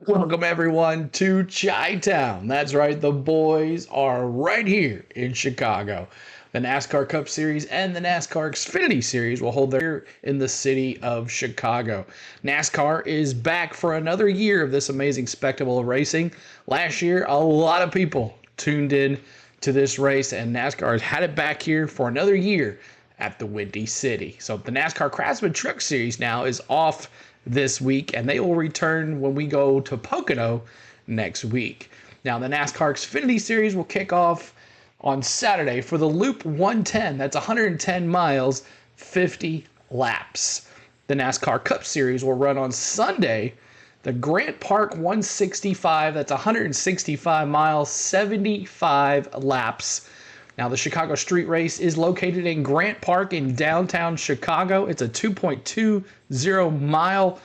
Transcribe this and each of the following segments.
Welcome everyone to Chi-Town. That's right, the boys are right here in Chicago. The NASCAR Cup Series and the NASCAR Xfinity Series will hold their in the city of Chicago. NASCAR is back for another year of this amazing spectacle of racing. Last year, a lot of people tuned in to this race, and NASCAR has had it back here for another year at the Windy City. So the NASCAR Craftsman Truck Series now is off this week, and they will return when we go to Pocono next week. Now, the NASCAR Xfinity Series will kick off on Saturday for the Loop 110. That's 110 miles, 50 laps. The NASCAR Cup Series will run on Sunday. The Grant Park 165, that's 165 miles, 75 laps. Now, the Chicago Street Race is located in Grant Park in downtown Chicago. It's a 2.20 mile,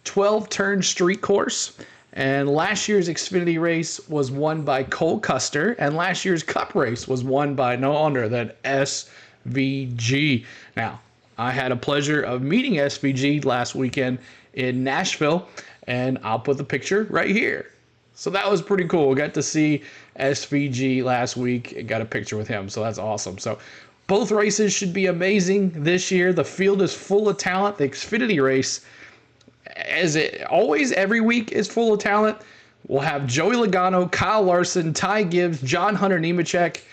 12-turn street course. And last year's Xfinity race was won by Cole Custer, and last year's Cup race was won by no other than SVG. Now, I had a pleasure of meeting SVG last weekend in Nashville, and I'll put the picture right here. So that was pretty cool. We got to see SVG last week and got a picture with him. So that's awesome. So both races should be amazing this year. The field is full of talent. The Xfinity race, as it always every week, is full of talent. We'll have Joey Logano, Kyle Larson, Ty Gibbs, John Hunter Nemechek.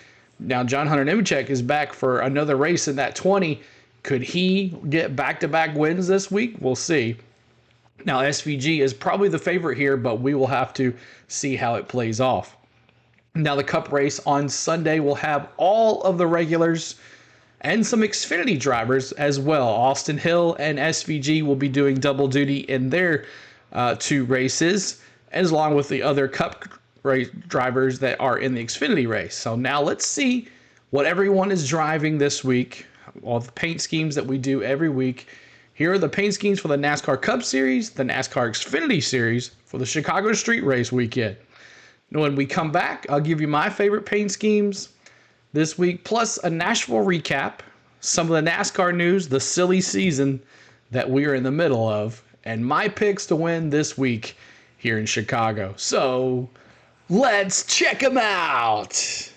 Now, John Hunter Nemechek is back for another race in that 20. Could he get back-to-back wins this week? We'll see. Now, SVG is probably the favorite here, but we will have to see how it plays off. Now, the Cup race on Sunday will have all of the regulars and some Xfinity drivers as well. Austin Hill and SVG will be doing double duty in their two races, as along with the other Cup race drivers that are in the Xfinity race. So now let's see what everyone is driving this week, all the paint schemes that we do every week. Here are the paint schemes for the NASCAR Cup Series, the NASCAR Xfinity Series for the Chicago Street Race weekend. When we come back, I'll give you my favorite paint schemes this week, plus a Nashville recap, some of the NASCAR news, the silly season that we are in the middle of, and my picks to win this week here in Chicago. So let's check them out.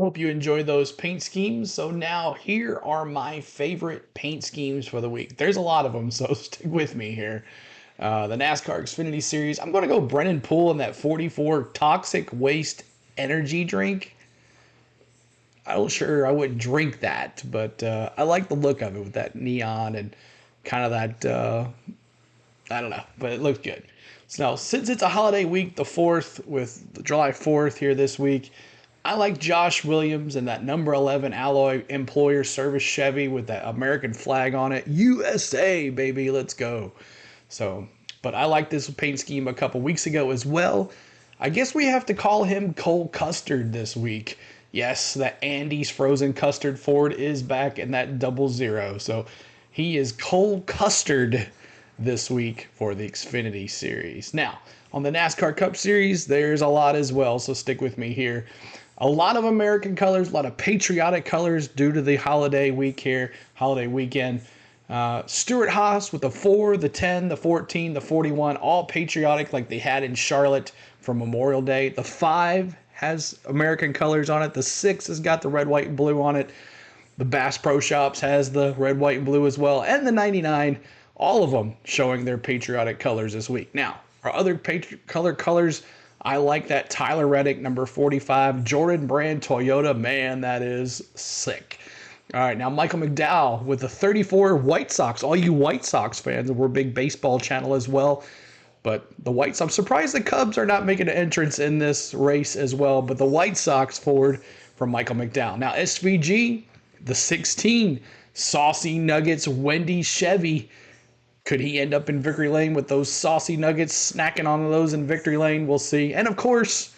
Hope you enjoy those paint schemes. So now here are my favorite paint schemes for the week. There's a lot of them, so stick with me here. The NASCAR Xfinity Series. I'm going to go Brennan Poole in that 44 Toxic Waste Energy drink. I'm sure I wouldn't drink that, but I like the look of it with that neon and kind of that, I don't know, but it looks good. So now, since it's a holiday week, the 4th, with July 4th here this week, I like Josh Williams and that number 11 alloy employer service Chevy with that American flag on it. USA, baby, let's go. So, but I like this paint scheme a couple weeks ago as well. I guess we have to call him Cole Custard this week. Yes, that Andy's Frozen Custard Ford is back in that 00. So he is Cole Custard this week for the Xfinity Series. Now, on the NASCAR Cup Series, there's a lot as well, so stick with me here. A lot of American colors, a lot of patriotic colors due to the holiday week here, holiday weekend. Stuart Haas with the 4, the 10, the 14, the 41, all patriotic like they had in Charlotte for Memorial Day. The 5 has American colors on it. The 6 has got the red, white, and blue on it. The Bass Pro Shops has the red, white, and blue as well. And the 99, all of them showing their patriotic colors this week. Now, our other colors, I like that Tyler Reddick, number 45, Jordan Brand Toyota. Man, that is sick. All right, now Michael McDowell with the 34 White Sox. All you White Sox fans, we're a big baseball channel as well. But the White Sox, I'm surprised the Cubs are not making an entrance in this race as well. But the White Sox forward from Michael McDowell. Now SVG, the 16, Saucy Nuggets, Wendy Chevy. Could he end up in victory lane with those saucy nuggets, snacking on those in victory lane? We'll see. And of course,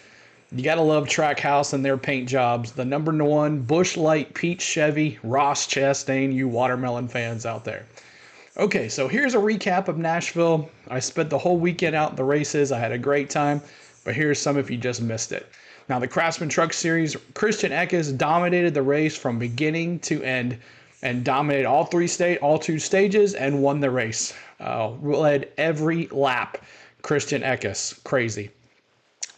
you got to love Trackhouse and their paint jobs. The number 1 Busch Light Peach Chevy, Ross Chastain, you watermelon fans out there. Okay, so here's a recap of Nashville. I spent the whole weekend out in the races. I had a great time, but here's some if you just missed it. Now, the Craftsman Truck Series, Christian Eckes dominated the race from beginning to end and dominated all 2 stages and won the race. Led every lap. Christian Eckes, crazy.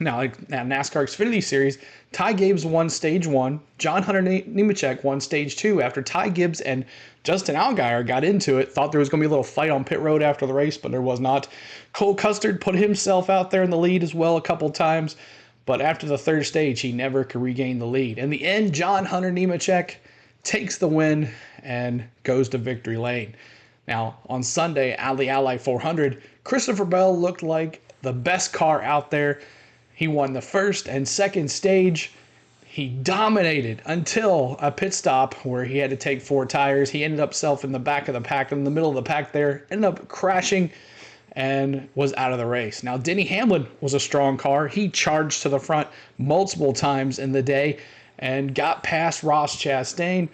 Now, NASCAR Xfinity Series, Ty Gibbs won Stage 1. John Hunter Nemechek won Stage 2 after Ty Gibbs and Justin Allgaier got into it. Thought there was going to be a little fight on pit road after the race, but there was not. Cole Custard put himself out there in the lead as well a couple times, but after the 3rd stage, he never could regain the lead. In the end, John Hunter Nemechek takes the win and goes to victory lane. Now, on Sunday, at the Ally 400, Christopher Bell looked like the best car out there. He won the 1st and 2nd stage. He dominated until a pit stop where he had to take 4 tires. He ended up in the back of the pack, in the middle of the pack there, ended up crashing and was out of the race. Now, Denny Hamlin was a strong car. He charged to the front multiple times in the day and got past Ross Chastain,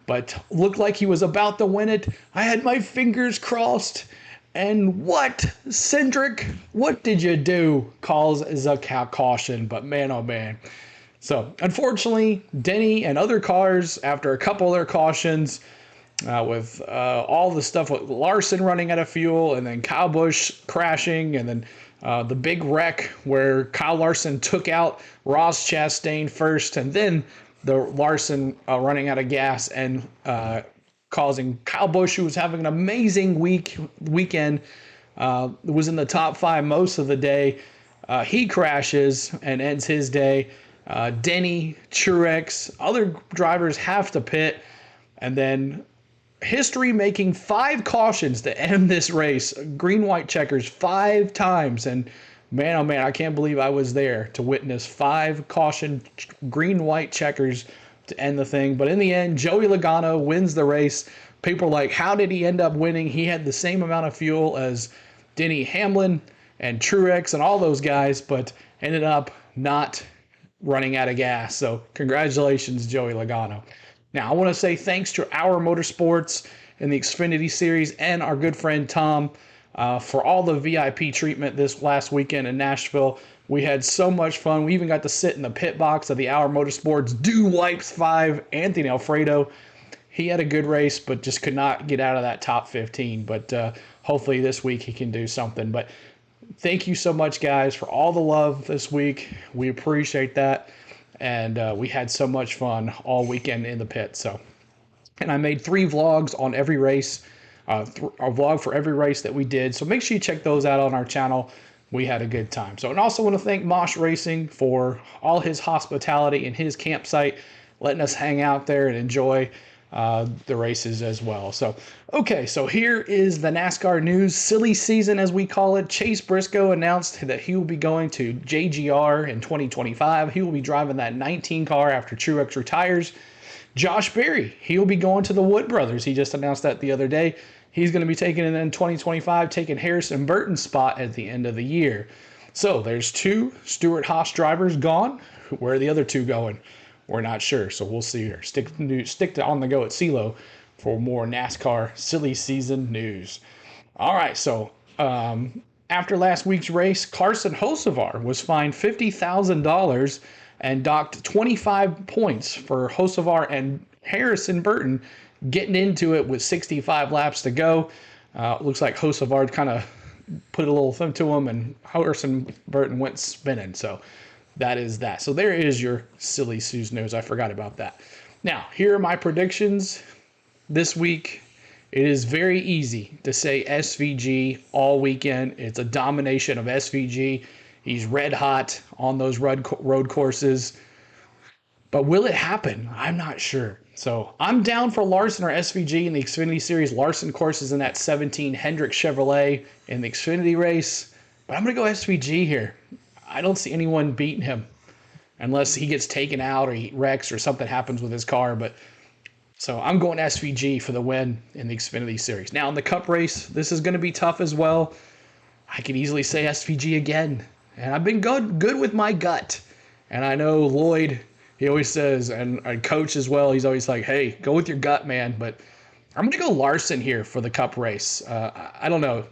but looked like he was about to win it. I had my fingers crossed. And what, Cindric, what did you do? Calls as a caution, but man, oh man. So, unfortunately, Denny and other cars, after a couple of their cautions, with all the stuff with Larson running out of fuel, and then Kyle Busch crashing, and then the big wreck where Kyle Larson took out Ross Chastain first, and then the Larson running out of gas and causing Kyle Busch, who was having an amazing weekend, was in the top 5 most of the day. He crashes and ends his day. Denny, Truex, other drivers have to pit, and then history making 5 cautions to end this race. Green, white checkers 5 times, and man, oh man, I can't believe I was there to witness 5 caution green, white checkers to end the thing. But in the end, Joey Logano wins the race. People are like, how did he end up winning? He had the same amount of fuel as Denny Hamlin and Truex and all those guys, but ended up not running out of gas. So congratulations, Joey Logano. Now, I want to say thanks to Our Motorsports in the Xfinity Series and our good friend Tom for all the VIP treatment this last weekend in Nashville. We had so much fun. We even got to sit in the pit box of the Our Motorsports Do Wipes 5, Anthony Alfredo. He had a good race, but just could not get out of that top 15. But hopefully this week he can do something. But thank you so much, guys, for all the love this week. We appreciate that. and we had so much fun all weekend in the pit. So, and I made 3 vlogs on every race, a vlog for every race that we did. So make sure you check those out on our channel. We had a good time. So, and also want to thank Mosh Racing for all his hospitality in his campsite, letting us hang out there and enjoy the races as well. So, okay, so here is the NASCAR news. Silly season, as we call it. Chase Briscoe announced that he will be going to JGR in 2025. He will be driving that 19 car after Truex retires. Josh Berry, he'll be going to the Wood Brothers. He just announced that the other day. He's going to be taking it in 2025, taking Harrison Burton's spot at the end of the year. So there's 2 Stewart-Haas drivers gone. Where are the other 2 going? We're not sure, so we'll see here. Stick to On The Go at CeeLo for more NASCAR silly season news. All right, so after last week's race, Carson Hocevar was fined $50,000 and docked 25 points for Hocevar and Harrison Burton getting into it with 65 laps to go. Looks like Hocevar kind of put a little thing to him, and Harrison Burton went spinning. So that is that. So there is your silly Sue's news. I forgot about that. Now, here are my predictions this week. It is very easy to say SVG all weekend. It's a domination of SVG. He's red hot on those road courses. But will it happen? I'm not sure. So I'm down for Larson or SVG in the Xfinity Series. Larson courses in that 17 Hendrick Chevrolet in the Xfinity race. But I'm going to go SVG here. I don't see anyone beating him unless he gets taken out or he wrecks or something happens with his car. But so I'm going SVG for the win in the Xfinity Series. Now in the Cup race, this is going to be tough as well. I could easily say SVG again. And I've been good with my gut. And I know Lloyd, he always says, and Coach as well, he's always like, hey, go with your gut, man. But I'm going to go Larson here for the Cup race. I don't know.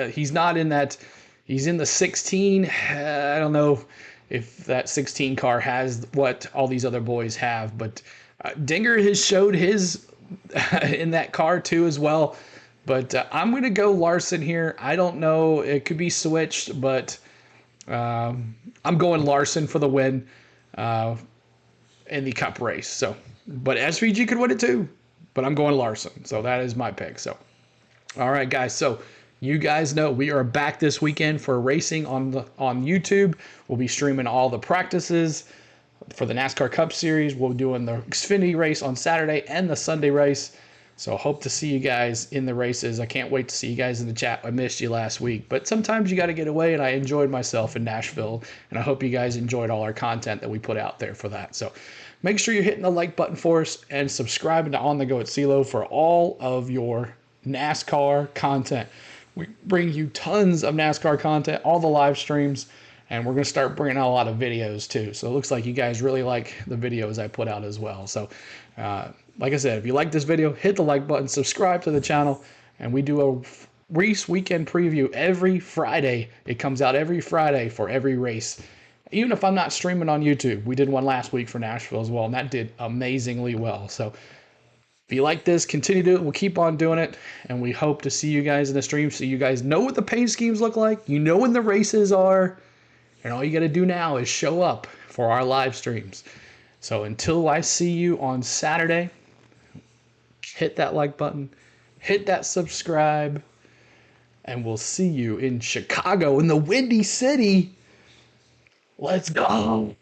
He's not in that. He's in the 16. I don't know if that 16 car has what all these other boys have. But Dinger has showed his in that car too as well. But I'm going to go Larson here. I don't know. It could be switched, but I'm going Larson for the win in the Cup race. So, but SVG could win it too. But I'm going Larson. So that is my pick. So, all right, guys. So you guys know we are back this weekend for racing on YouTube. We'll be streaming all the practices for the NASCAR Cup Series. We'll be doing the Xfinity race on Saturday and the Sunday race. So hope to see you guys in the races. I can't wait to see you guys in the chat. I missed you last week, but sometimes you got to get away, and I enjoyed myself in Nashville, and I hope you guys enjoyed all our content that we put out there for that. So make sure you're hitting the like button for us and subscribing to On The Go at CeeLo for all of your NASCAR content. We bring you tons of NASCAR content, all the live streams, and we're going to start bringing out a lot of videos too. So it looks like you guys really like the videos I put out as well. So like I said, if you like this video, hit the like button, subscribe to the channel, and we do a race weekend preview every Friday. It comes out every Friday for every race. Even if I'm not streaming on YouTube, we did one last week for Nashville as well, and that did amazingly well. So if you like this, continue to do it. We'll keep on doing it, and we hope to see you guys in the stream so you guys know what the paint schemes look like. You know when the races are, and all you got to do now is show up for our live streams. So until I see you on Saturday, hit that like button, hit that subscribe, and we'll see you in Chicago, in the Windy City. Let's go.